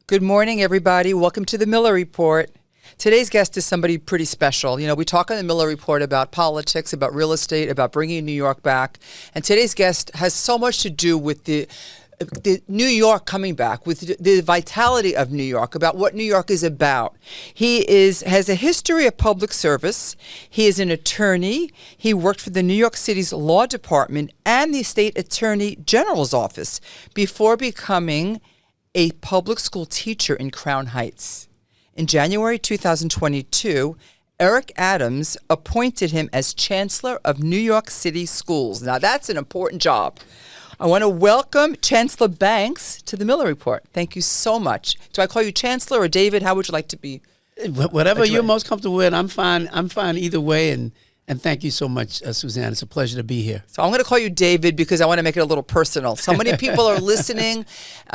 Good morning, everybody. Welcome to the Miller Report. Today's guest is somebody pretty special. You know, we talk on the Miller Report about politics, about real estate, about bringing New York back. And today's guest has so much to do with the New York coming back, with the vitality of New York, about what New York is about. He has a history of public service. He is an attorney. He worked for the New York City's law department and the state attorney general's office before becoming a public school teacher in Crown Heights. In January 2022, Eric Adams appointed him as Chancellor of New York City Schools. Now, that's an important job. I want to welcome Chancellor Banks to the Miller Report. Thank you so much. Do I call you Chancellor or David? How would you like to be? Whatever you're most comfortable with, I'm fine. I'm fine either way. And thank you so much, Suzanne. It's a pleasure to be here. So I'm going to call you David because I want to make it a little personal. So many people are listening.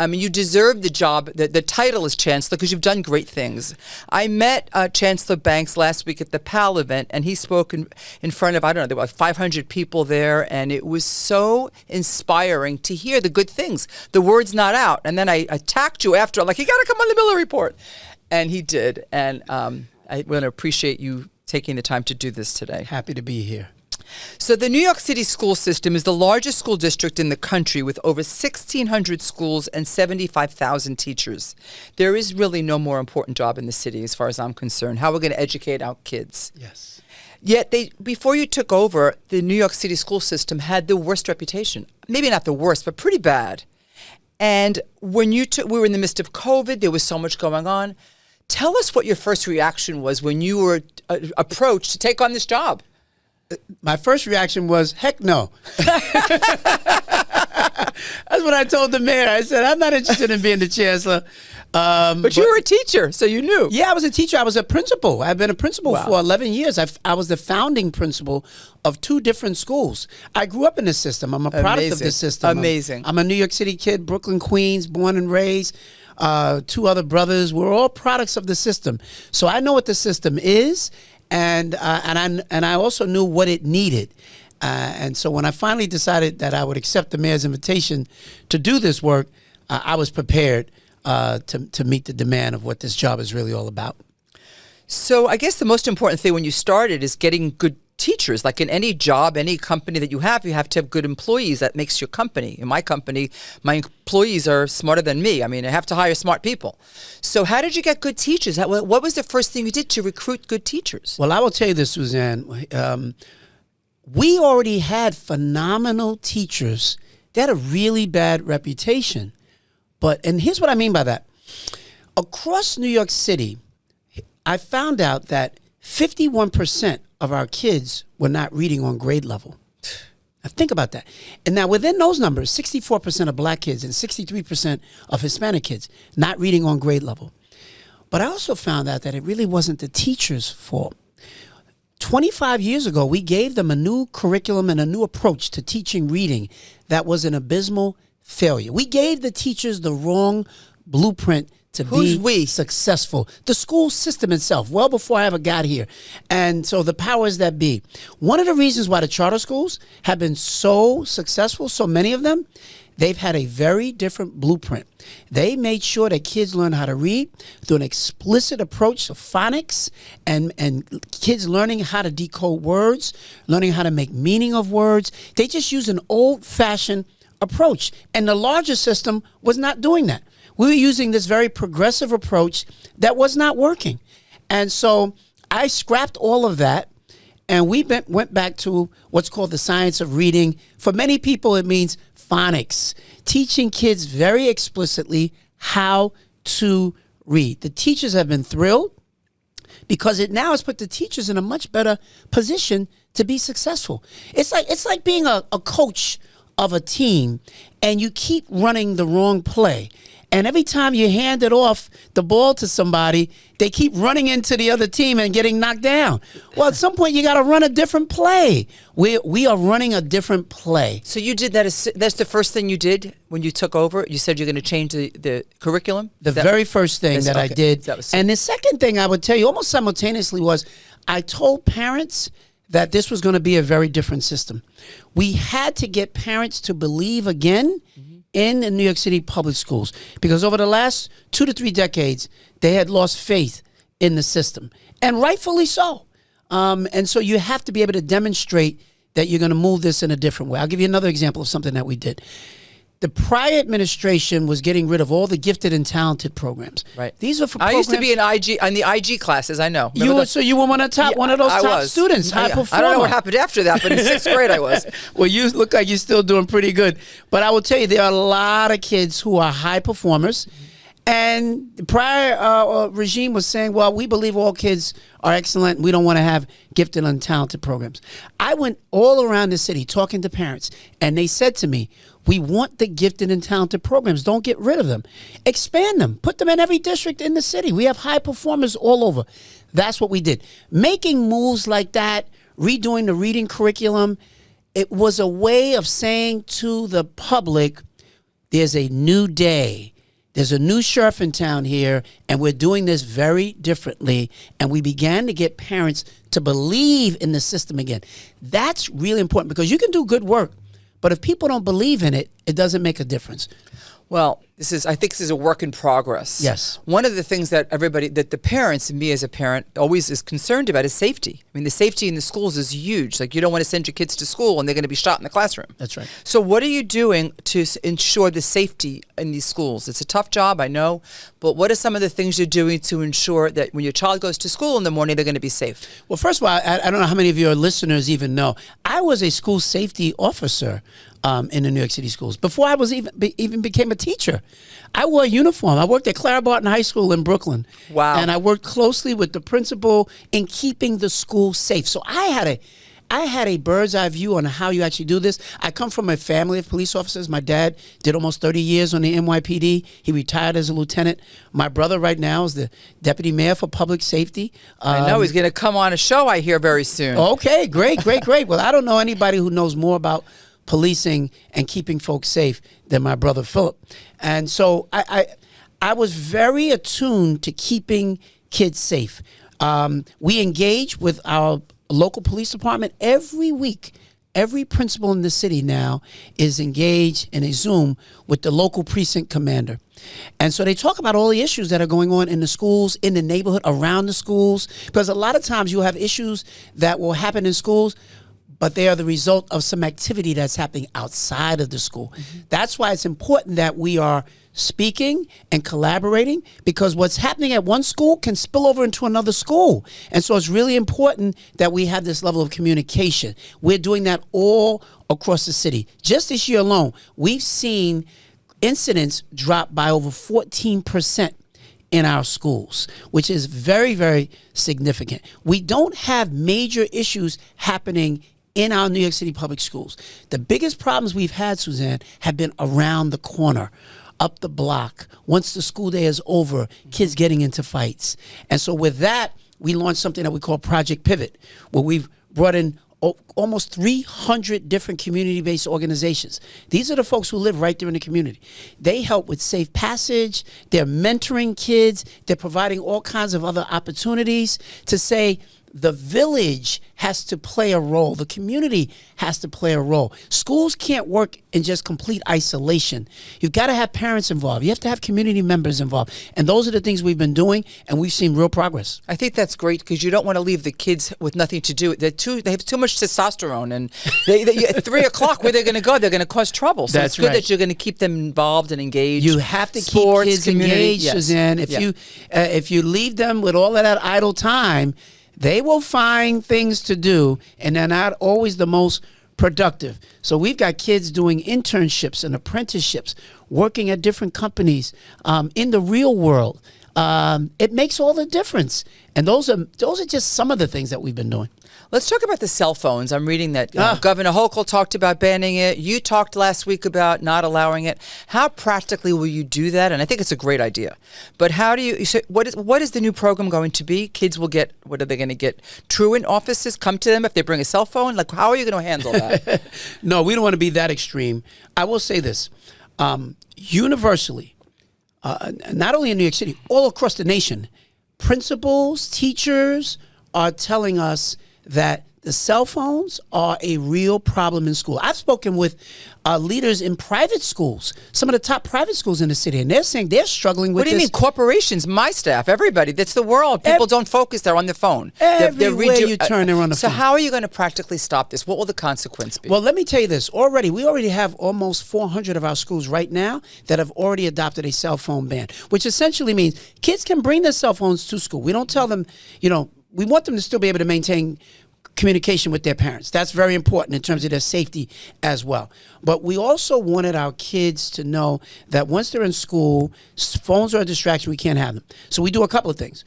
You deserve the job. The title is Chancellor because you've done great things. I met Chancellor Banks last week at the PAL event, and he spoke in front of, I don't know, there were like 500 people there, and it was so inspiring to hear the good things. The word's not out. And then I attacked you after. I'm like, you got to come on the Miller Report. And he did. And I want to appreciate you taking the time to do this today. Happy to be here. So the New York City school system is the largest school district in the country with over 1,600 schools and 75,000 teachers. There is really no more important job in the city as far as I'm concerned, how we're going to educate our kids. Yes. Yet before you took over, the New York City school system had the worst reputation. Maybe not the worst, but pretty bad. And when we were in the midst of COVID, there was so much going on. Tell us what your first reaction was when you were approached to take on this job. My first reaction was, heck no. That's what I told the mayor. I said, I'm not interested in being the chancellor. But you were a teacher, so you knew. Yeah, I was a teacher. I was a principal. I've been a principal for 11 years. I was the founding principal of 2 different schools. I grew up in this system. I'm a product of this system. Amazing. I'm a New York City kid, Brooklyn, Queens, born and raised. 2 other brothers. We're all products of the system. So I know what the system is, and I also knew what it needed. And so when I finally decided that I would accept the mayor's invitation to do this work, I was prepared to meet the demand of what this job is really all about. So I guess the most important thing when you started is getting good teachers. Like in any job, any company that you have to have good employees. That makes your company. In my company, my employees are smarter than me. I mean, I have to hire smart people. So how did you get good teachers? What was the first thing you did to recruit good teachers? Well, I will tell you this, Suzanne. We already had phenomenal teachers that had a really bad reputation. And here's what I mean by that. Across New York City, I found out that 51% of our kids were not reading on grade level. Now think about that. And now within those numbers, 64% of black kids and 63% of Hispanic kids not reading on grade level. But I also found out that it really wasn't the teachers' fault. 25 years ago, we gave them a new curriculum and a new approach to teaching reading that was an abysmal failure. We gave the teachers the wrong blueprint to be successful. The school system itself, well before I ever got here. And so the powers that be. One of the reasons why the charter schools have been so successful, so many of them, they've had a very different blueprint. They made sure that kids learn how to read through an explicit approach to phonics and kids learning how to decode words, learning how to make meaning of words. They just use an old-fashioned approach. And the larger system was not doing that. We were using this very progressive approach that was not working. And so I scrapped all of that, and we went back to what's called the science of reading. For many people, it means phonics, teaching kids very explicitly how to read. The teachers have been thrilled because it now has put the teachers in a much better position to be successful. It's like being a coach of a team, and you keep running the wrong play. And every time you hand it off the ball to somebody, they keep running into the other team and getting knocked down. Well, at some point, you got to run a different play. We are running a different play. So you did that. That's the first thing you did when you took over? You said you're going to change the curriculum? The very first thing that I did. And the second thing I would tell you almost simultaneously was I told parents that this was going to be a very different system. We had to get parents to believe again in the New York City public schools, because over the last 2 to 3 decades, they had lost faith in the system, and rightfully so. And so you have to be able to demonstrate that you're going to move this in a different way. I'll give you another example of something that we did. The prior administration was getting rid of all the gifted and talented programs. Right. These are for I programs. used to be in the IG classes. I know. So you were one of those top students, high performer. I don't know what happened after that, but in 6th grade I was. Well, you look like you're still doing pretty good. But I will tell you, there are a lot of kids who are high performers. And the prior regime was saying, well, we believe all kids are excellent. We don't want to have gifted and talented programs. I went all around the city talking to parents, and they said to me, we want the gifted and talented programs. Don't get rid of them. Expand them. Put them in every district in the city. We have high performers all over. That's what we did. Making moves like that, redoing the reading curriculum, it was a way of saying to the public, there's a new day. There's a new sheriff in town here, and we're doing this very differently. And we began to get parents to believe in the system again. That's really important, because you can do good work, but if people don't believe in it, it doesn't make a difference. Well, I think this is a work in progress. Yes. One of the things that the parents, and me as a parent, always is concerned about is safety. I mean, the safety in the schools is huge. Like, you don't want to send your kids to school and they're going to be shot in the classroom. That's right. So what are you doing to ensure the safety in these schools? It's a tough job, I know, but what are some of the things you're doing to ensure that when your child goes to school in the morning, they're going to be safe? Well, first of all, I don't know how many of your listeners even know. I was a school safety officer in the New York City schools before I was even became a teacher. I wore a uniform. I worked at Clara Barton High School in Brooklyn. Wow. And I worked closely with the principal in keeping the school safe. So I had a bird's eye view on how you actually do this. I come from a family of police officers. My dad did almost 30 years on the NYPD. He retired as a lieutenant. My brother right now is the deputy mayor for public safety. I know he's going to come on a show, I hear, very soon. Okay, great. Well, I don't know anybody who knows more about policing and keeping folks safe than my brother Philip. And so I was very attuned to keeping kids safe. We engage with our local police department every week. Every principal in the city now is engaged in a Zoom with the local precinct commander. And so they talk about all the issues that are going on in the schools, in the neighborhood, around the schools, because a lot of times you'll have issues that will happen in schools, but they are the result of some activity that's happening outside of the school. Mm-hmm. That's why it's important that we are speaking and collaborating, because what's happening at one school can spill over into another school. And so it's really important that we have this level of communication. We're doing that all across the city. Just this year alone, we've seen incidents drop by over 14% in our schools, which is very, very significant. We don't have major issues happening in our New York City public schools. The biggest problems we've had, Suzanne, have been around the corner, up the block. Once the school day is over, kids getting into fights. And so with that, we launched something that we call Project Pivot, where we've brought in almost 300 different community-based organizations. These are the folks who live right there in the community. They help with safe passage. They're mentoring kids. They're providing all kinds of other opportunities to say, the village has to play a role. The community has to play a role. Schools can't work in just complete isolation. You've got to have parents involved. You have to have community members involved. And those are the things we've been doing, and we've seen real progress. I think that's great, because you don't want to leave the kids with nothing to do. They have too much testosterone, and at 3 o'clock, where they're going to go, they're going to cause trouble. So That's it's good right. that you're going to keep them involved and engaged. You have to Sports, keep kids community, engaged, yes. Suzanne. If you leave them with all of that idle time, they will find things to do, and they're not always the most productive. So we've got kids doing internships and apprenticeships, working at different companies in the real world. It makes all the difference. And those are just some of the things that we've been doing. Let's talk about the cell phones. I'm reading that Governor Hochul talked about banning it. You talked last week about not allowing it. How practically will you do that? And I think it's a great idea. But how do you? So what is the new program going to be? Kids will get. What are they going to get? Truant offices come to them if they bring a cell phone. Like, how are you going to handle that? No, we don't want to be that extreme. I will say this: universally, not only in New York City, all across the nation, principals, teachers are telling us that the cell phones are a real problem in school. I've spoken with leaders in private schools, some of the top private schools in the city, and they're saying they're struggling with What do you this. mean? Corporations, my staff, everybody. That's the world. People don't focus. They're on their phone. Everywhere you turn, they're on the So phone. how are you going to practically stop this? What will the consequence be? Well, let me tell you this. We already have almost 400 of our schools right now that have already adopted a cell phone ban, which essentially means kids can bring their cell phones to school. We don't tell them, we want them to still be able to maintain communication with their parents. That's very important in terms of their safety as well. But we also wanted our kids to know that once they're in school, phones are a distraction. We can't have them. So we do a couple of things.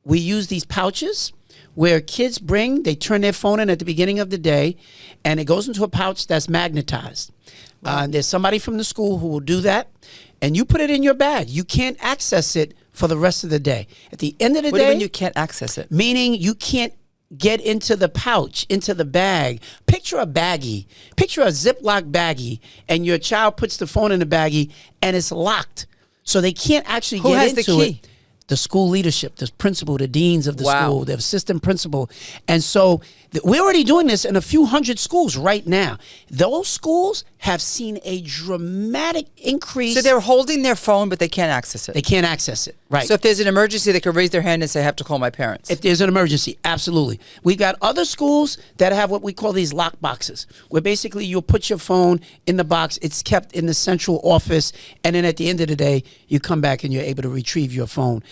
We use these pouches where kids they turn their phone in at the beginning of the day, and it goes into a pouch that's magnetized. There's somebody from the school who will do that, and you put it in your bag. You can't access it for the rest of the day. At the end of the day... What do you mean you can't access it? Meaning you can't get into the pouch, into the bag. Picture a baggie. Picture a Ziploc baggie, and your child puts the phone in the baggie, and it's locked. So they can't actually Who get has into the key? it. The school leadership, the principal, the deans of the school, the assistant principal. And so we're already doing this in a few hundred schools right now. Those schools have seen a dramatic increase. So they're holding their phone, but they can't access it. They can't access it, right. So if there's an emergency, they can raise their hand and say, I have to call my parents. If there's an emergency, absolutely. We've got other schools that have what we call these lock boxes, where basically you'll put your phone in the box, it's kept in the central office, and then at the end of the day, you come back and you're able to retrieve your phone.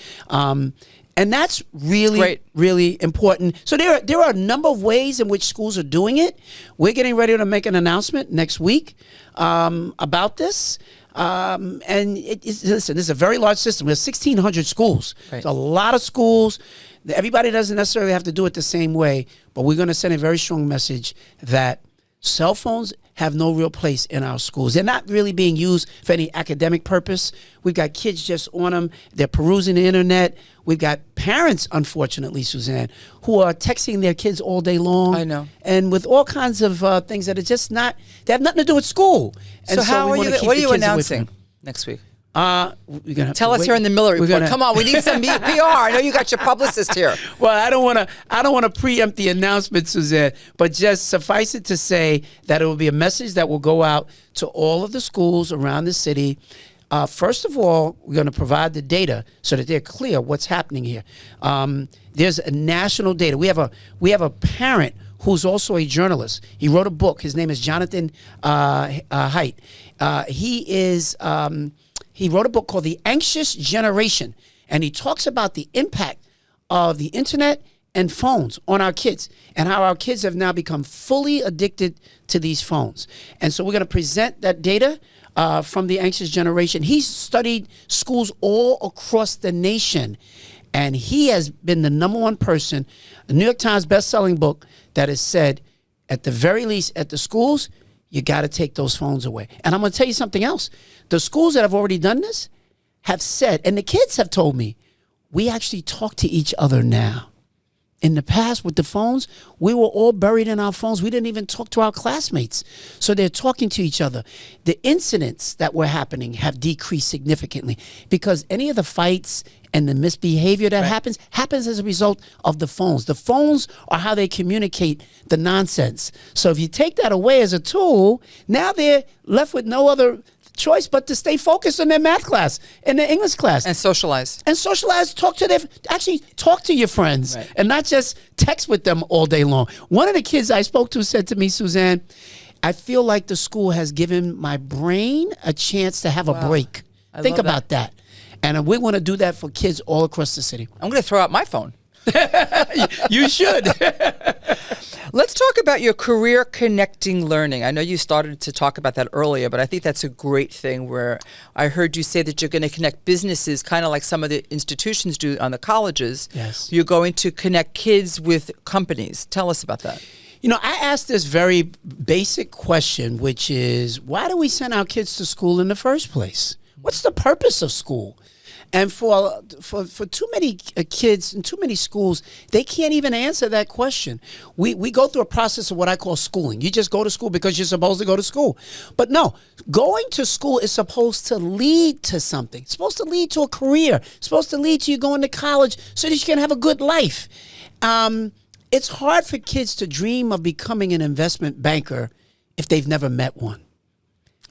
And that's really, really important. So there are a number of ways in which schools are doing it. We're getting ready to make an announcement next week about this. And listen, this is a very large system. There's 1,600 schools. Right. It's a lot of schools. Everybody doesn't necessarily have to do it the same way, but we're going to send a very strong message that cell phones have no real place in our schools. They're not really being used for any academic purpose. We've got kids just on them. They're perusing the internet. We've got parents, unfortunately, Suzanne, who are texting their kids all day long. I know. And with all kinds of things that are just they have nothing to do with school. And so what are you announcing next week? Tell us here in the Miller Report. Come on, we need some PR. I know you got your publicist here. Well, I don't want to preempt the announcement, Suzanne, but just suffice it to say that it will be a message that will go out to all of the schools around the city. First of all, we're going to provide the data so that they're clear what's happening here. There's a national data. We have a parent who's also a journalist. He wrote a book. His name is Jonathan Haidt. He wrote a book called The Anxious Generation, and he talks about the impact of the internet and phones on our kids and how our kids have now become fully addicted to these phones. And so we're going to present that data from The Anxious Generation. He's studied schools all across the nation, and he has been the number one person, a New York Times best-selling book, that has said, at the very least, at the schools, you got to take those phones away. And I'm going to tell you something else. The schools that have already done this have said, and the kids have told me, we actually talk to each other now. In the past, with the phones, we were all buried in our phones. We didn't even talk to our classmates. So they're talking to each other. The incidents that were happening have decreased significantly because any of the fights and the misbehavior that happens as a result of the phones. The phones are how they communicate the nonsense. So if you take that away as a tool, now they're left with no other choice but to stay focused on their math class and their English class. And socialize. Talk to your friends and not just text with them all day long. One of the kids I spoke to said to me, Suzanne, I feel like the school has given my brain a chance to have a break. Think about that. And we want to do that for kids all across the city. I'm going to throw out my phone. You should. Let's talk about your career connecting learning. I know you started to talk about that earlier, but I think that's a great thing where I heard you say that you're going to connect businesses kind of like some of the institutions do on the colleges. Yes. You're going to connect kids with companies. Tell us about that. I asked this very basic question, which is, why do we send our kids to school in the first place? What's the purpose of school? And for too many kids in too many schools, they can't even answer that question. We go through a process of what I call schooling. You just go to school because you're supposed to go to school. But no, going to school is supposed to lead to something. It's supposed to lead to a career. It's supposed to lead to you going to college so that you can have a good life. It's hard for kids to dream of becoming an investment banker if they've never met one.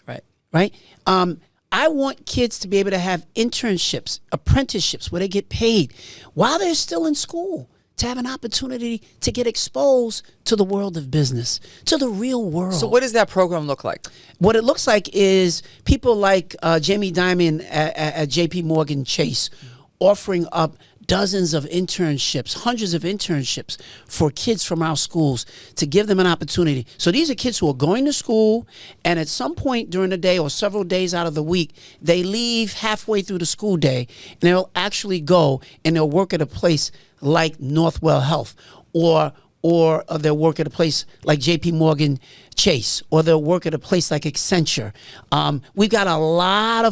Right. Right? I want kids to be able to have internships, apprenticeships where they get paid while they're still in school, to have an opportunity to get exposed to the world of business, to the real world. So what does that program look like? What it looks like is people like Jamie Dimon at JP Morgan Chase offering up dozens of internships, hundreds of internships for kids from our schools to give them an opportunity. So these are kids who are going to school, and at some point during the day or several days out of the week, they leave halfway through the school day, and they'll actually go and they'll work at a place like Northwell Health, or they'll work at a place like JP Morgan Chase, or they'll work at a place like Accenture. We've got a lot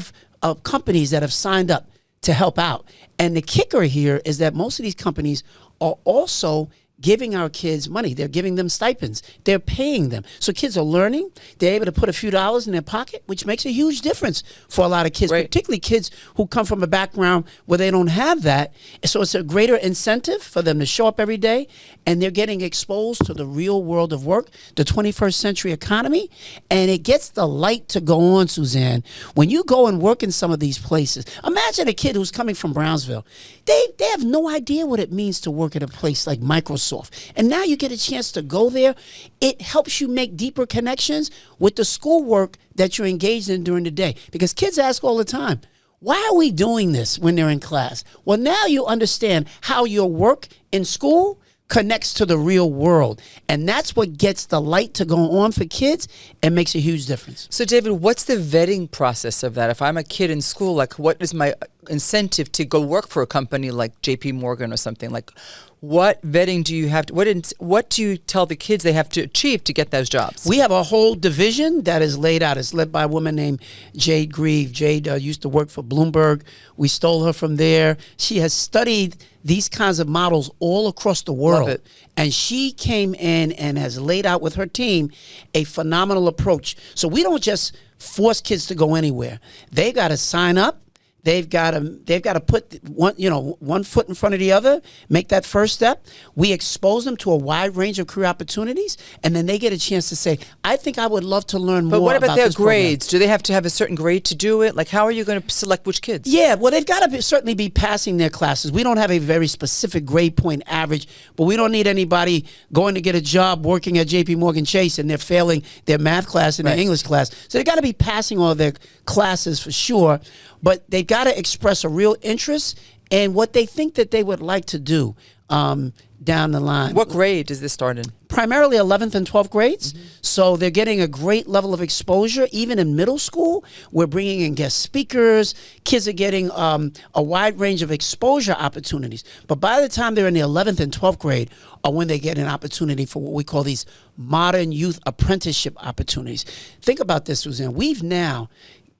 of companies that have signed up to help out. And the kicker here is that most of these companies are also giving our kids money. They're giving them stipends. They're paying them. So kids are learning. They're able to put a few dollars in their pocket, which makes a huge difference for a lot of kids, particularly kids who come from a background where they don't have that. So it's a greater incentive for them to show up every day, and they're getting exposed to the real world of work, the 21st century economy, and it gets the light to go on, Suzanne. When you go and work in some of these places, imagine a kid who's coming from Brownsville. They have no idea what it means to work at a place like Microsoft. And now you get a chance to go there. It helps you make deeper connections with the schoolwork that you're engaged in during the day. Because kids ask all the time, why are we doing this when they're in class? Well, now you understand how your work in school connects to the real world. And that's what gets the light to go on for kids and makes a huge difference. So, David, what's the vetting process of that? If I'm a kid in school, like, what is my incentive to go work for a company like JP Morgan or something? Like, what vetting do you have to, what do you tell the kids they have to achieve to get those jobs? We have a whole division that is laid out. It's led by a woman named Jade Grieve. Jade used to work for Bloomberg. We stole her from there. She has studied these kinds of models all across the world. Love it. And she came in and has laid out with her team a phenomenal approach. So we don't just force kids to go anywhere. They got to sign up. They've got to put one foot in front of the other, make that first step. We expose them to a wide range of career opportunities, and then they get a chance to say, I think I would love to learn more about this. But what about their grades? Program. Do they have to have a certain grade to do it? Like, how are you going to select which kids? Yeah, well, they've got to certainly be passing their classes. We don't have a very specific grade point average, but we don't need anybody going to get a job working at JP Morgan Chase and they're failing their math class and their English class. So they've got to be passing all their classes for sure. But they've got to express a real interest in what they think that they would like to do down the line. What grade does this start in? Primarily 11th and 12th grades. Mm-hmm. So they're getting a great level of exposure. Even in middle school, we're bringing in guest speakers. Kids are getting a wide range of exposure opportunities. But by the time they're in the 11th and 12th grade, or when they get an opportunity for what we call these modern youth apprenticeship opportunities. Think about this, Suzanne. We've now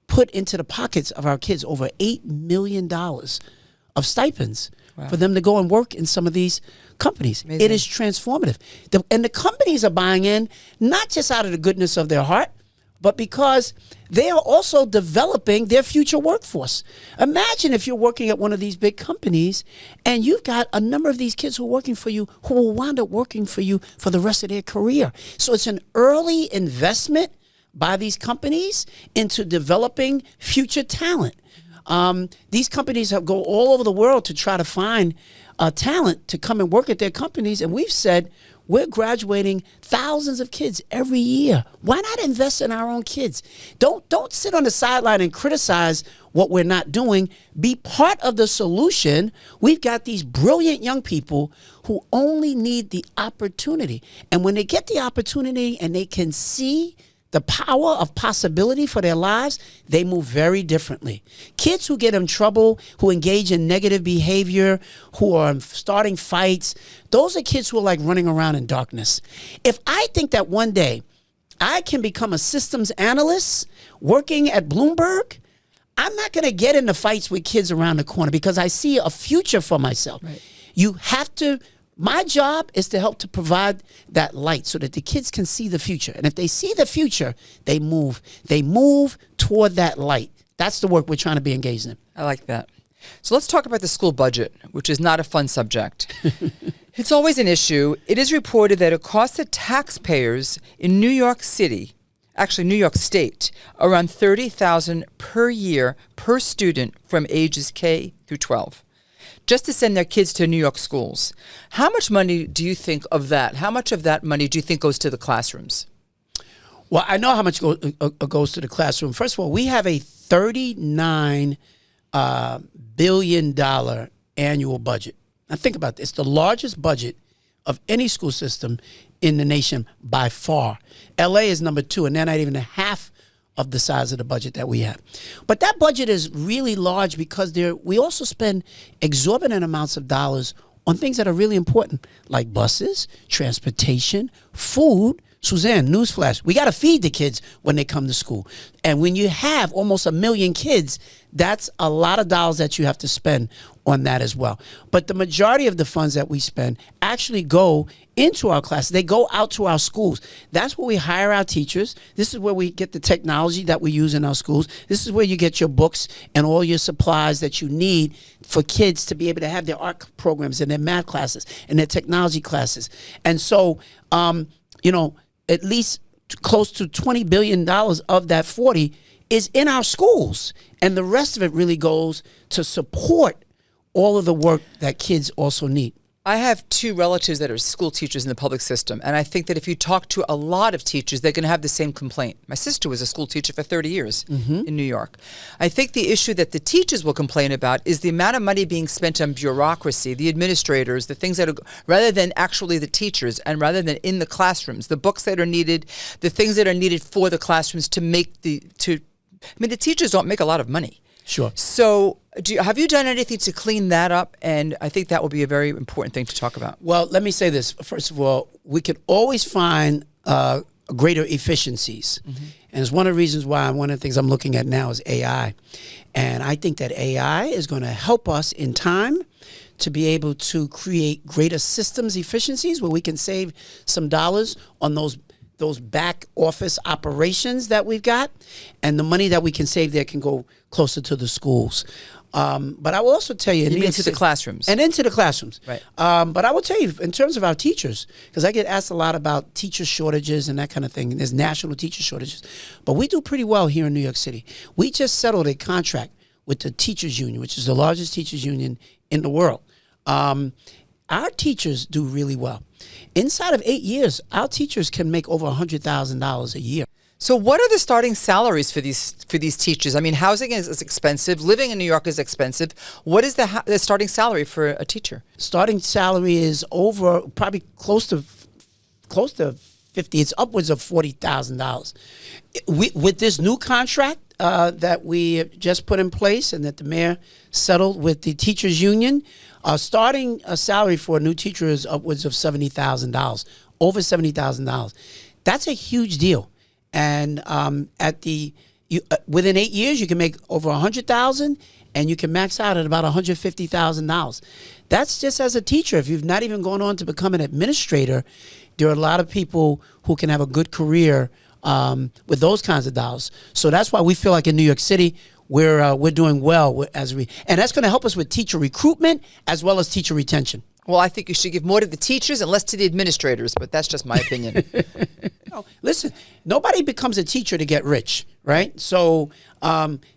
put into the pockets of our kids over $8 million of stipends for them to go and work in some of these companies. Amazing. It is transformative. And the companies are buying in, not just out of the goodness of their heart, but because they are also developing their future workforce. Imagine if you're working at one of these big companies and you've got a number of these kids who are working for you who will wind up working for you for the rest of their career. So it's an early investment by these companies into developing future talent. These companies go all over the world to try to find talent to come and work at their companies. And we've said, we're graduating thousands of kids every year. Why not invest in our own kids? Don't sit on the sideline and criticize what we're not doing. Be part of the solution. We've got these brilliant young people who only need the opportunity. And when they get the opportunity and they can see the power of possibility for their lives, they move very differently. Kids who get in trouble, who engage in negative behavior, who are starting fights, those are kids who are like running around in darkness. If I think that one day I can become a systems analyst working at Bloomberg, I'm not going to get into fights with kids around the corner because I see a future for myself. Right. You have to. My job is to help to provide that light so that the kids can see the future. And if they see the future, they move. They move toward that light. That's the work we're trying to be engaged in. I like that. So let's talk about the school budget, which is not a fun subject. It's always an issue. It is reported that it costs the taxpayers in New York City, actually New York State, around $30,000 per year per student from ages K through 12, just to send their kids to New York schools. How much money do you think of that? How much of that money do you think goes to the classrooms? Well, I know how much goes to the classroom. First of all, we have a $39 billion annual budget. Now think about this. It's the largest budget of any school system in the nation by far. LA is number 2, and they're not even a half of the size of the budget that we have. But that budget is really large because we also spend exorbitant amounts of dollars on things that are really important, like buses, transportation, food. Suzanne, newsflash, we got to feed the kids when they come to school. And when you have almost 1 million kids, that's a lot of dollars that you have to spend on that as well. But the majority of the funds that we spend actually go into our classes. They go out to our schools. That's where we hire our teachers. This is where we get the technology that we use in our schools. This is where you get your books and all your supplies that you need for kids to be able to have their art programs and their math classes and their technology classes. And so, at least close to $20 billion of that 40 is in our schools. And the rest of it really goes to support all of the work that kids also need. I have 2 relatives that are school teachers in the public system, and I think that if you talk to a lot of teachers, they're going to have the same complaint. My sister was a school teacher for 30 years in New York. I think the issue that the teachers will complain about is the amount of money being spent on bureaucracy, the administrators, the things that are, rather than actually the teachers, and rather than in the classrooms, the books that are needed, the things that are needed for the classrooms to make the teachers don't make a lot of money. Sure. So have you done anything to clean that up? And I think that will be a very important thing to talk about. Well, let me say this. First of all, we could always find greater efficiencies. And it's one of the reasons why one of the things I'm looking at now is AI. And I think that AI is going to help us in time to be able to create greater systems efficiencies where we can save some dollars on those back office operations that we've got, and the money that we can save there can go closer to the schools. But I will also tell you... into the classrooms. And into the classrooms. Right. But I will tell you, in terms of our teachers, because I get asked a lot about teacher shortages and that kind of thing. There's national teacher shortages. But we do pretty well here in New York City. We just settled a contract with the teachers union, which is the largest teachers union in the world. Our teachers do really well. Inside of 8 years, our teachers can make over $100,000 a year. So what are the starting salaries for these teachers? I mean, housing is expensive. Living in New York is expensive. What is the starting salary for a teacher? Starting salary is over probably close to 50. It's upwards of $40,000. With this new contract that we just put in place and that the mayor settled with the teachers union, starting a salary for a new teacher is upwards of $70,000, over $70,000. That's a huge deal. And within 8 years, you can make over $100,000, and you can max out at about $150,000. That's just as a teacher. If you've not even gone on to become an administrator, there are a lot of people who can have a good career with those kinds of dollars. So that's why we feel like in New York City, we're doing well and that's going to help us with teacher recruitment as well as teacher retention. Well, I think you should give more to the teachers and less to the administrators, but that's just my opinion. No, listen, nobody becomes a teacher to get rich, right? So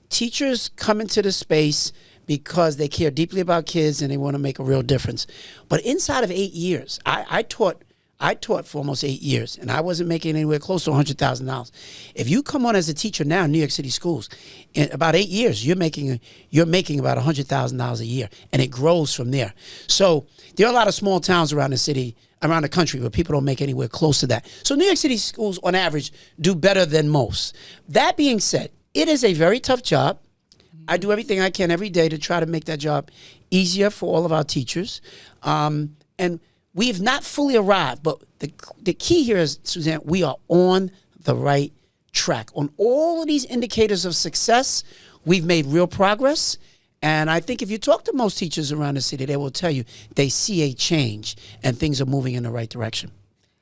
teachers come into the space because they care deeply about kids and they want to make a real difference. But inside of 8 years, I taught for almost 8 years, and I wasn't making anywhere close to $100,000. If you come on as a teacher now in New York City schools, in about 8 years, you're making about $100,000 a year, and it grows from there. So there are a lot of small towns around the country where people don't make anywhere close to that. So New York City schools, on average, do better than most. That being said, it is a very tough job. I do everything I can every day to try to make that job easier for all of our teachers, and we've not fully arrived, but the key here is, Suzanne, we are on the right track. On all of these indicators of success, we've made real progress. And I think if you talk to most teachers around the city, they will tell you they see a change and things are moving in the right direction.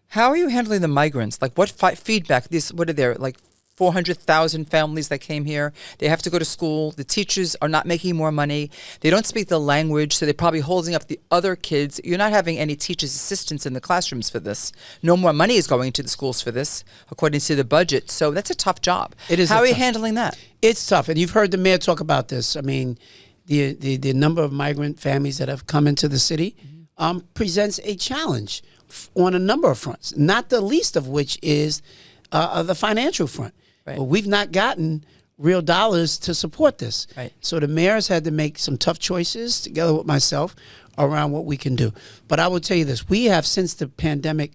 How are you handling the migrants? Like what feedback? What are there, like 400,000 families that came here. They have to go to school. The teachers are not making more money. They don't speak the language, so they're probably holding up the other kids. You're not having any teachers' assistants in the classrooms for this. No more money is going to the schools for this, according to the budget. So that's a tough job. It is. How are you handling that? It's tough, and you've heard the mayor talk about this. I mean, the number of migrant families that have come into the city presents a challenge on a number of fronts, not the least of which is the financial front. Right. Well, we've not gotten real dollars to support this. Right. So the mayor's had to make some tough choices together with myself around what we can do. But I will tell you this, we have since the pandemic,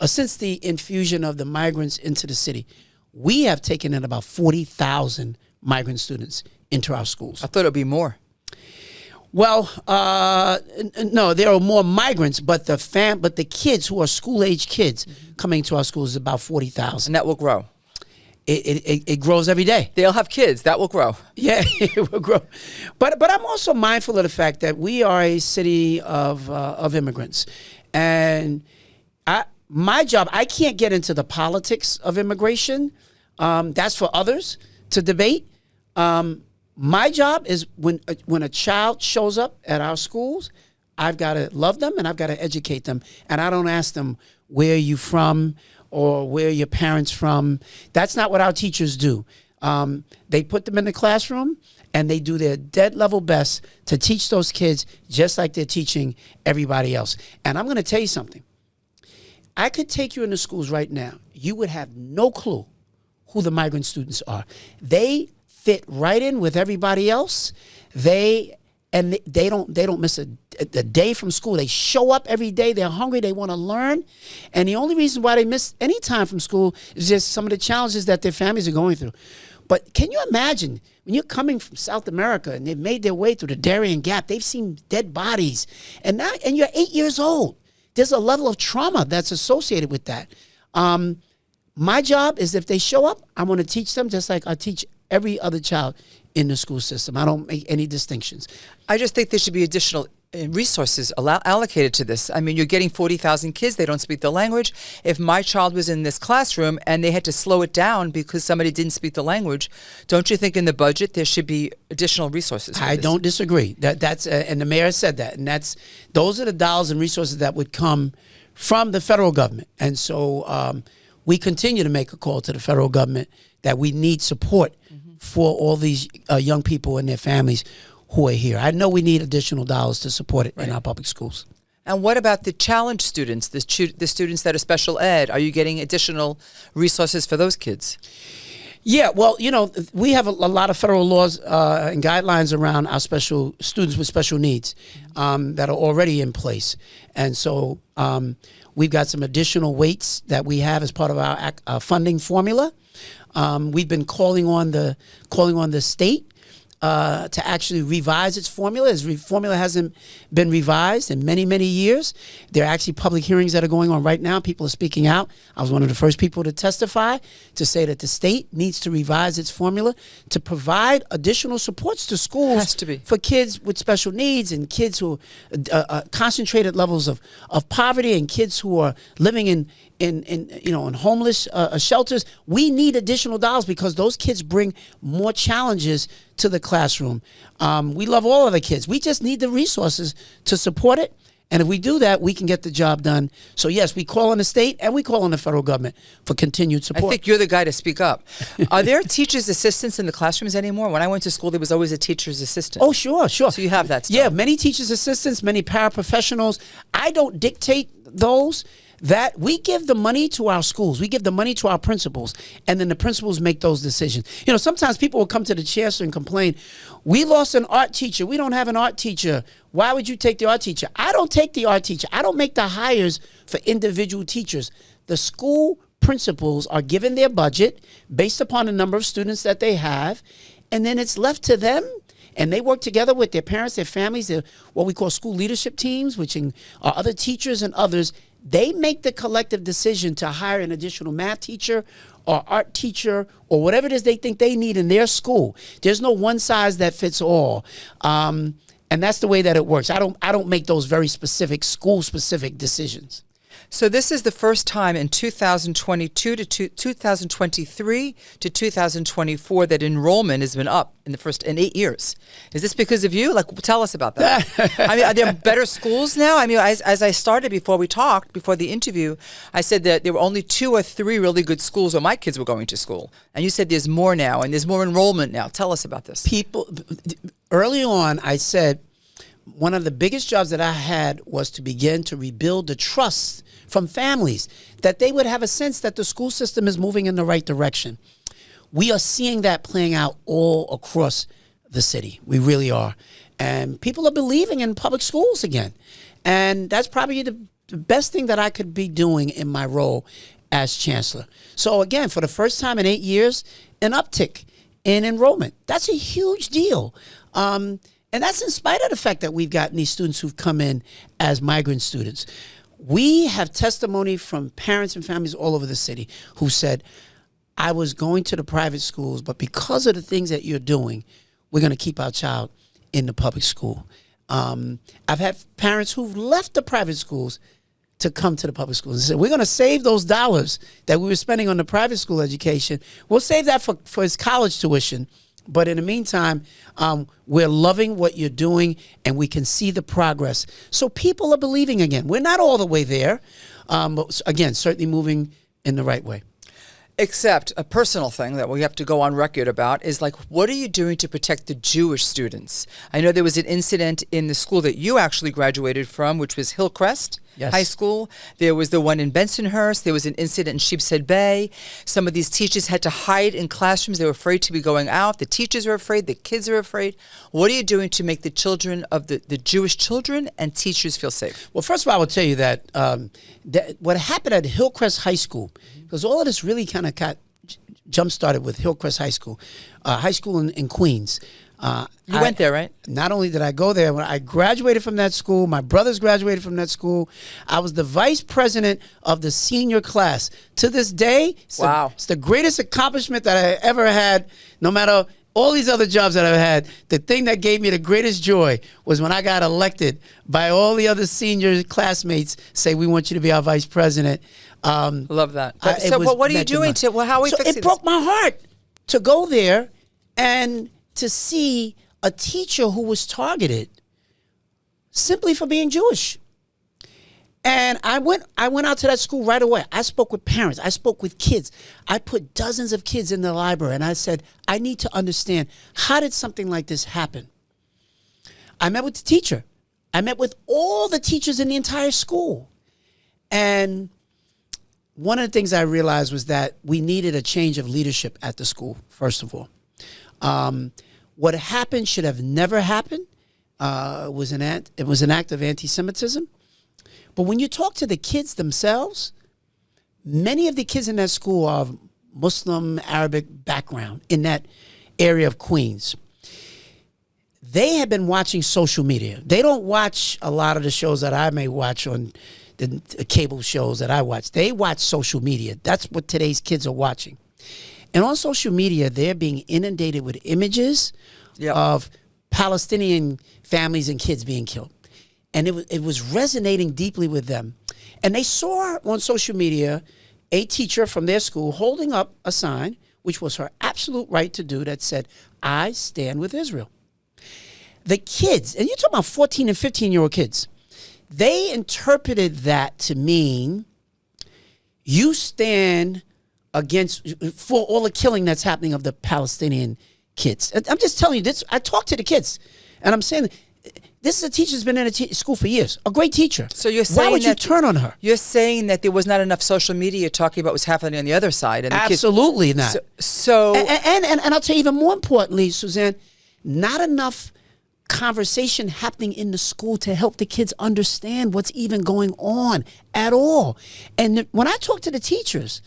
since the infusion of the migrants into the city, we have taken in about 40,000 migrant students into our schools. I thought it would be more. Well, no, there are more migrants, but the kids who are school-age kids coming to our schools is about 40,000. And that will grow. It grows every day. They'll have kids. That will grow. Yeah, it will grow. But I'm also mindful of the fact that we are a city of immigrants, and my job, I can't get into the politics of immigration. That's for others to debate. My job is when a child shows up at our schools, I've got to love them and I've got to educate them. And I don't ask them, where are you from or where are your parents from? That's not what our teachers do. They put them in the classroom and they do their dead level best to teach those kids just like they're teaching everybody else. And I'm going to tell you something. I could take you into schools right now. You would have no clue who the migrant students are. They fit right in with everybody else. They don't miss a day from school. They show up every day. They're hungry. They want to learn. And the only reason why they miss any time from school is just some of the challenges that their families are going through. But can you imagine when you're coming from South America and they've made their way through the Darien Gap, they've seen dead bodies, and you're 8 years old. There's a level of trauma that's associated with that. My job is if they show up, I'm going to teach them just like I teach every other child in the school system. I don't make any distinctions. I just think there should be additional resources allocated to this. I mean, you're getting 40,000 kids. They don't speak the language. If my child was in this classroom and they had to slow it down because somebody didn't speak the language, don't you think in the budget there should be additional resources for I this? don't disagree. That's and the mayor said that. And those are the dollars and resources that would come from the federal government. And so we continue to make a call to the federal government that we need support for all these young people and their families who are here. I know we need additional dollars to support it in our public schools. And what about the challenge students, the students that are special ed? Are you getting additional resources for those kids? Yeah, well, we have a lot of federal laws and guidelines around our special students with special needs that are already in place. And so we've got some additional weights that we have as part of our funding formula. We've been calling on the state to actually revise its formula. Its formula hasn't been revised in many, many years. There are actually public hearings that are going on right now. People are speaking out. I was one of the first people to testify to say that the state needs to revise its formula to provide additional supports to schools Has to be. for kids with special needs and kids who are concentrated levels of poverty and kids who are living in homeless shelters. We need additional dollars because those kids bring more challenges to the classroom. We love all of the kids. We just need the resources to support it. And if we do that, we can get the job done. So yes, we call on the state and we call on the federal government for continued support. I think you're the guy to speak up. Are there teachers' assistants in the classrooms anymore? When I went to school, there was always a teacher's assistant. Oh, sure. So you have that still. Yeah, many teachers' assistants, many paraprofessionals. I don't dictate those. That we give the money to our schools, we give the money to our principals, and then the principals make those decisions. Sometimes people will come to the chancellor and complain, we lost an art teacher, we don't have an art teacher. Why would you take the art teacher? I don't take the art teacher. I don't make the hires for individual teachers. The school principals are given their budget based upon the number of students that they have, and then it's left to them. And they work together with their parents, their families, what we call school leadership teams, which are other teachers and others. They make the collective decision to hire an additional math teacher or art teacher or whatever it is they think they need in their school. There's no one size that fits all. And that's the way that it works. I don't make those very specific school-specific decisions. So this is the first time in 2022 to 2023 to 2024 that enrollment has been up in 8 years. Is this because of you? Like, tell us about that. I mean, are there better schools now? I mean, as I started before we talked, before the interview, I said that there were only 2 or 3 really good schools where my kids were going to school. And you said there's more now and there's more enrollment now. Tell us about this. Early on, I said one of the biggest jobs that I had was to begin to rebuild the trust from families, that they would have a sense that the school system is moving in the right direction. We are seeing that playing out all across the city. We really are. And people are believing in public schools again. And that's probably the best thing that I could be doing in my role as chancellor. So again, for the first time in 8 years, an uptick in enrollment. That's a huge deal. And that's in spite of the fact that we've gotten these students who've come in as migrant students. We have testimony from parents and families all over the city who said, I was going to the private schools, but because of the things that you're doing, we're going to keep our child in the public school. I've had parents who've left the private schools to come to the public schools and said, we're going to save those dollars that we were spending on the private school education. We'll save that for his college tuition. But in the meantime, we're loving what you're doing, and we can see the progress. So people are believing again. We're not all the way there, but again, certainly moving in the right way. Except a personal thing that we have to go on record about is like, what are you doing to protect the Jewish students? I know there was an incident in the school that you actually graduated from, which was Hillcrest High School. There was the one in Bensonhurst. There was an incident in Sheepshead Bay. Some of these teachers had to hide in classrooms. They were afraid to be going out. The teachers are afraid. The kids are afraid. What are you doing to make the children of the Jewish children and teachers feel safe? Well, first of all, I will tell you that, what happened at Hillcrest High School, because all of this really kind of got jump-started with Hillcrest High School in Queens. You went there, right? Not only did I go there, when I graduated from that school, my brothers graduated from that school. I was the vice president of the senior class. To this day, it's the greatest accomplishment that I ever had, no matter all these other jobs that I've had. The thing that gave me the greatest joy was when I got elected by all the other senior classmates say, we want you to be our vice president. Love that. So what are you doing how are we fixing this? It broke my heart to go there and to see a teacher who was targeted simply for being Jewish. And I went out to that school right away. I spoke with parents. I spoke with kids. I put dozens of kids in the library, and I said, I need to understand, how did something like this happen? I met with the teacher. I met with all the teachers in the entire school. And one of the things I realized was that we needed a change of leadership at the school, first of all. What happened should have never happened. It was an act of anti-Semitism. But when you talk to the kids themselves, many of the kids in that school are of Muslim, Arabic background in that area of Queens. They have been watching social media. They don't watch a lot of the shows that I may watch on the cable shows that I watch. They watch social media. That's what today's kids are watching. And on social media, they're being inundated with images of Palestinian families and kids being killed. And it was resonating deeply with them. And they saw on social media a teacher from their school holding up a sign, which was her absolute right to do, that said, I stand with Israel. The kids, and you're talking about 14 and 15-year-old kids, they interpreted that to mean you stand for all the killing that's happening of the Palestinian kids. I'm just telling you this. I talked to the kids, and I'm saying, this is a teacher who's been in a school for years, a great teacher. So you're saying, why would you turn on her? You're saying that there was not enough social media talking about what's happening on the other side. And Absolutely not. And I'll tell you even more importantly, Suzanne, not enough conversation happening in the school to help the kids understand what's even going on at all. And when I talk to the teachers,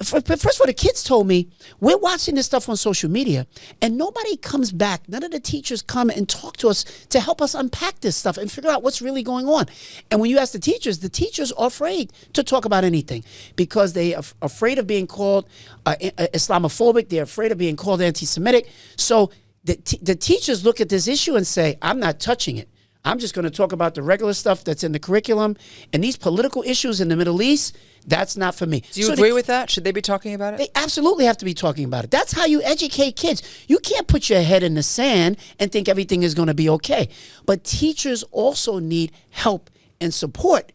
first of all, the kids told me, we're watching this stuff on social media and nobody comes back. None of the teachers come and talk to us to help us unpack this stuff and figure out what's really going on. And when you ask the teachers are afraid to talk about anything because they are afraid of being called Islamophobic. They're afraid of being called anti-Semitic. So the teachers look at this issue and say, I'm not touching it. I'm just going to talk about the regular stuff that's in the curriculum. And these political issues in the Middle East, that's not for me. Do you agree with that? Should they be talking about it? They absolutely have to be talking about it. That's how you educate kids. You can't put your head in the sand and think everything is going to be okay. But teachers also need help and support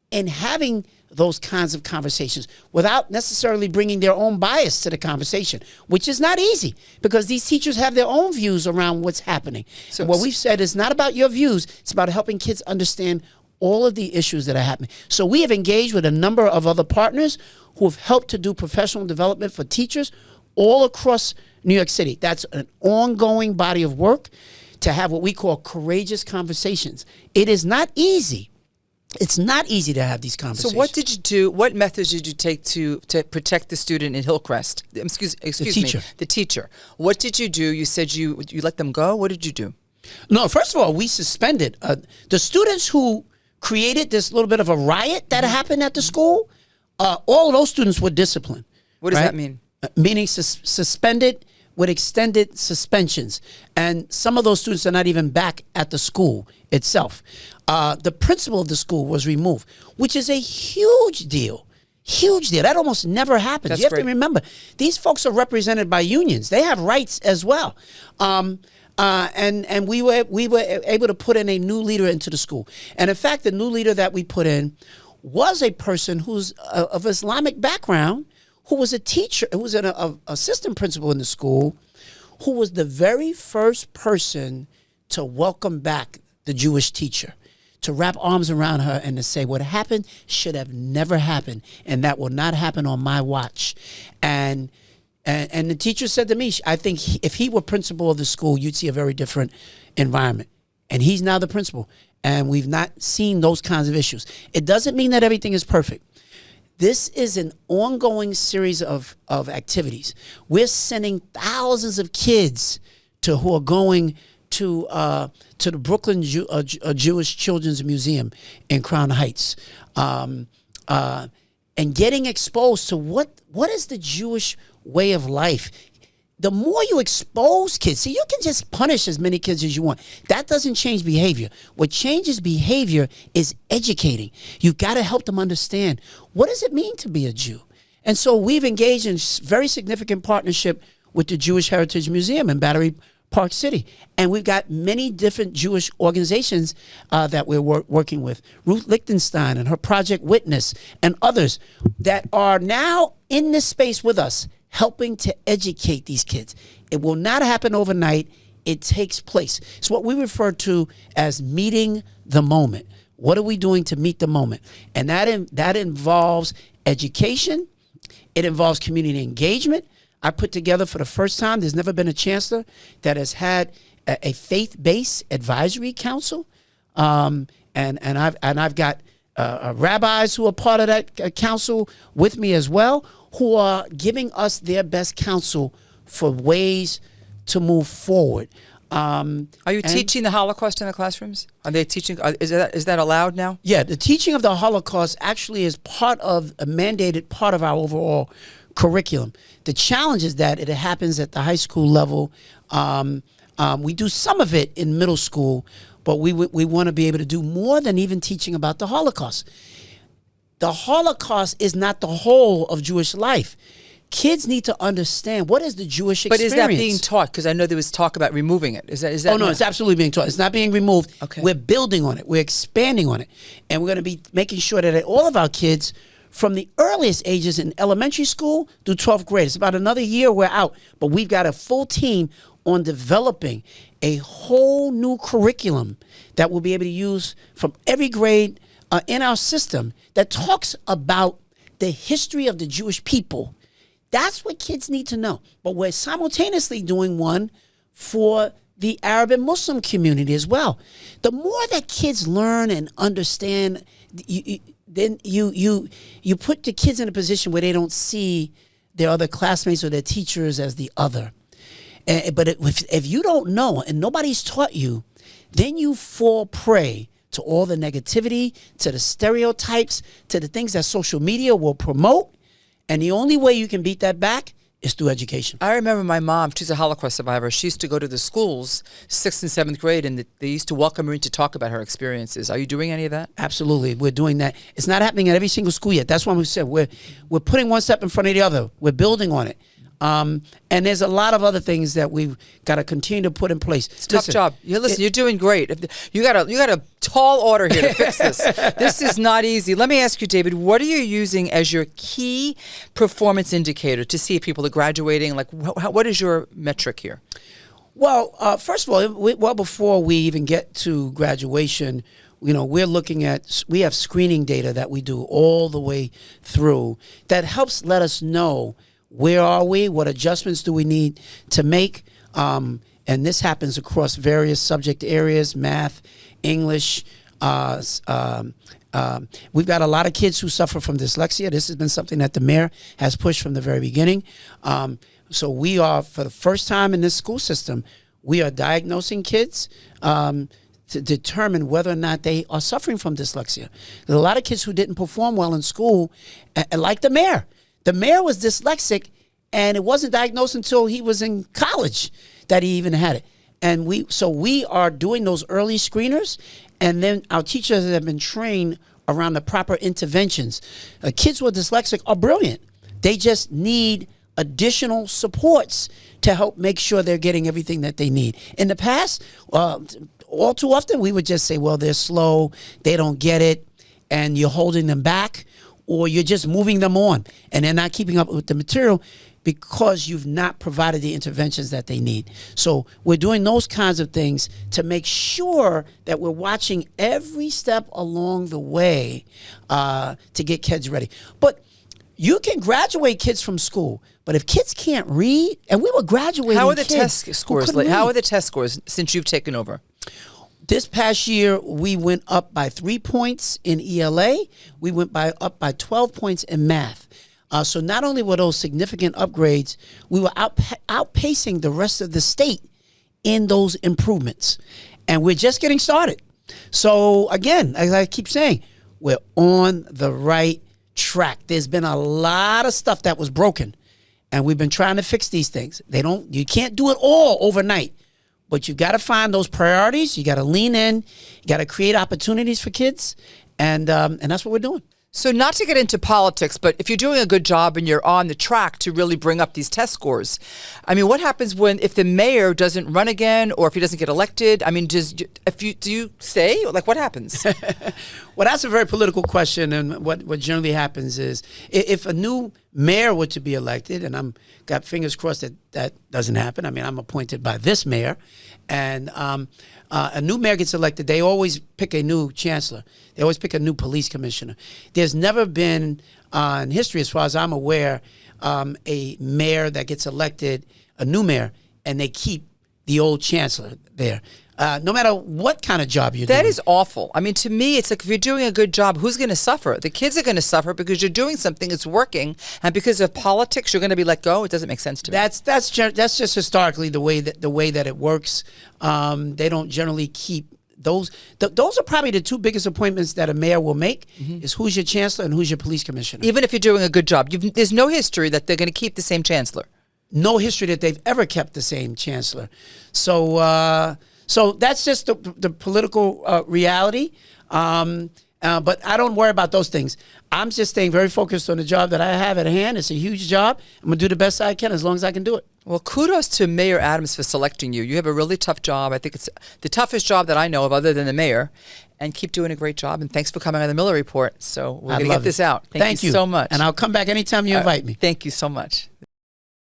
in having those kinds of conversations without necessarily bringing their own bias to the conversation, which is not easy because these teachers have their own views around what's happening. So what we've said is not about your views. It's about helping kids understand all of the issues that are happening. So we have engaged with a number of other partners who have helped to do professional development for teachers all across New York City. That's an ongoing body of work to have what we call courageous conversations. It is not easy. It's not easy to have these conversations. So what did you do? What methods did you take to protect the student in Hillcrest? Excuse me, the teacher. What did you do? You said you let them go. What did you do? No, first of all, we suspended the students who created this little bit of a riot that happened at the school. All of those students were disciplined. What does that mean? Meaning suspended with extended suspensions. And some of those students are not even back at the school itself. The principal of the school was removed, which is a huge deal. Huge deal. That almost never happens. That's you have great. to remember, these folks are represented by unions. They have rights as well. And we were able to put in a new leader into the school. And in fact, the new leader that we put in was a person who's of Islamic background, who was a teacher, who was an assistant principal in the school, who was the very first person to welcome back the Jewish teacher, to wrap arms around her and to say what happened should have never happened, and that will not happen on my watch. And the teacher said to me, I think if he were principal of the school, you'd see a very different environment. And he's now the principal, and we've not seen those kinds of issues. It doesn't mean that everything is perfect. This is an ongoing series of activities. We're sending thousands of kids who are going to the Brooklyn Jewish Children's Museum in Crown Heights, and getting exposed to what is the Jewish way of life. The more you expose kids, see, you can just punish as many kids as you want. That doesn't change behavior. What changes behavior is educating. You've got to help them understand, what does it mean to be a Jew? And so we've engaged in very significant partnership with the Jewish Heritage Museum in Battery Park City. And we've got many different Jewish organizations that we're working with. Ruth Lichtenstein and her Project Witness and others that are now in this space with us, helping to educate these kids. It will not happen overnight. It takes place. It's what we refer to as meeting the moment. What are we doing to meet the moment? And that involves education. It involves community engagement. I put together for the first time, there's never been a chancellor that has had a faith-based advisory council. And I've got rabbis who are part of that council with me as well, who are giving us their best counsel for ways to move forward. Are you teaching the Holocaust in the classrooms? Are they teaching? Is that allowed now? Yeah, the teaching of the Holocaust actually is part of a mandated part of our overall curriculum. The challenge is that it happens at the high school level. We do some of it in middle school, but we want to be able to do more than even teaching about the Holocaust. The Holocaust is not the whole of Jewish life. Kids need to understand, what is the Jewish experience. But is that being taught? Because I know there was talk about removing it. Is that? Oh, no, it's absolutely being taught. It's not being removed. Okay. We're building on it. We're expanding on it. And we're going to be making sure that all of our kids, from the earliest ages in elementary school through 12th grade, it's about another year we're out, but we've got a full team on developing a whole new curriculum that we'll be able to use from every grade in our system that talks about the history of the Jewish people. That's what kids need to know. But we're simultaneously doing one for the Arab and Muslim community as well. The more that kids learn and understand, then you put the kids in a position where they don't see their other classmates or their teachers as the other. But if you don't know and nobody's taught you, then you fall prey to all the negativity, to the stereotypes, to the things that social media will promote. And the only way you can beat that back is through education. I remember my mom, she's a Holocaust survivor. She used to go to the schools, 6th and 7th grade, and they used to welcome her in to talk about her experiences. Are you doing any of that? Absolutely. We're doing that. It's not happening at every single school yet. That's why we said we're putting one step in front of the other. We're building on it. And there's a lot of other things that we've got to continue to put in place. It's a tough job. You're doing great. You got a tall order here to fix this. This is not easy. Let me ask you, David, what are you using as your key performance indicator to see if people are graduating? Like, what is your metric here? Well, first of all, before we even get to graduation, we're looking at, we have screening data that we do all the way through that helps let us know where are we, what adjustments do we need to make, and this happens across various subject areas, math, English. We've got a lot of kids who suffer from dyslexia. This has been something that the mayor has pushed from the very beginning. So we are, for the first time in this school system, we are diagnosing kids to determine whether or not they are suffering from dyslexia. There's a lot of kids who didn't perform well in school, like the mayor. The mayor was dyslexic, and it wasn't diagnosed until he was in college that he even had it. And we are doing those early screeners, and then our teachers have been trained around the proper interventions. Kids who are dyslexic are brilliant. They just need additional supports to help make sure they're getting everything that they need. In the past, all too often, we would just say, well, they're slow, they don't get it, and you're holding them back, or you're just moving them on and they're not keeping up with the material because you've not provided the interventions that they need. So we're doing those kinds of things to make sure that we're watching every step along the way to get kids ready. But you can graduate kids from school, but if kids can't read, and we were graduating How are the kids test scores? How are the test scores since you've taken over? This past year, we went up by 3 points in ELA. We went up by 12 points in math. So not only were those significant upgrades, we were outpacing the rest of the state in those improvements. And we're just getting started. So again, as I keep saying, we're on the right track. There's been a lot of stuff that was broken, and we've been trying to fix these things. You can't do it all overnight. But you've got to find those priorities. You got to lean in. You got to create opportunities for kids, and that's what we're doing. So not to get into politics, but if you're doing a good job and you're on the track to really bring up these test scores, I mean, what happens if the mayor doesn't run again, or if he doesn't get elected? I mean, do you stay? Like, what happens? Well, that's a very political question, and what generally happens is if a new mayor were to be elected, and I'm got fingers crossed that doesn't happen. I mean, I'm appointed by this mayor, and a new mayor gets elected, they always pick a new chancellor. They always pick a new police commissioner. There's never been in history, as far as I'm aware, a mayor that gets elected, a new mayor, and they keep the old chancellor there. No matter what kind of job you're doing. That is awful. I mean, to me, it's like if you're doing a good job, who's going to suffer? The kids are going to suffer because you're doing something that's working, and because of politics, you're going to be let go. It doesn't make sense to me. That's just historically the way that it works. They don't generally keep those. Those are probably the two biggest appointments that a mayor will make: is who's your chancellor and who's your police commissioner. Even if you're doing a good job, there's no history that they're going to keep the same chancellor. No history that they've ever kept the same chancellor. So that's just the political reality. But I don't worry about those things. I'm just staying very focused on the job that I have at hand. It's a huge job. I'm going to do the best I can as long as I can do it. Well, kudos to Mayor Adams for selecting you. You have a really tough job. I think it's the toughest job that I know of other than the mayor. And keep doing a great job. And thanks for coming on the Miller Report. So we're going to get this out. Thank you so much. And I'll come back anytime you invite me. Thank you so much.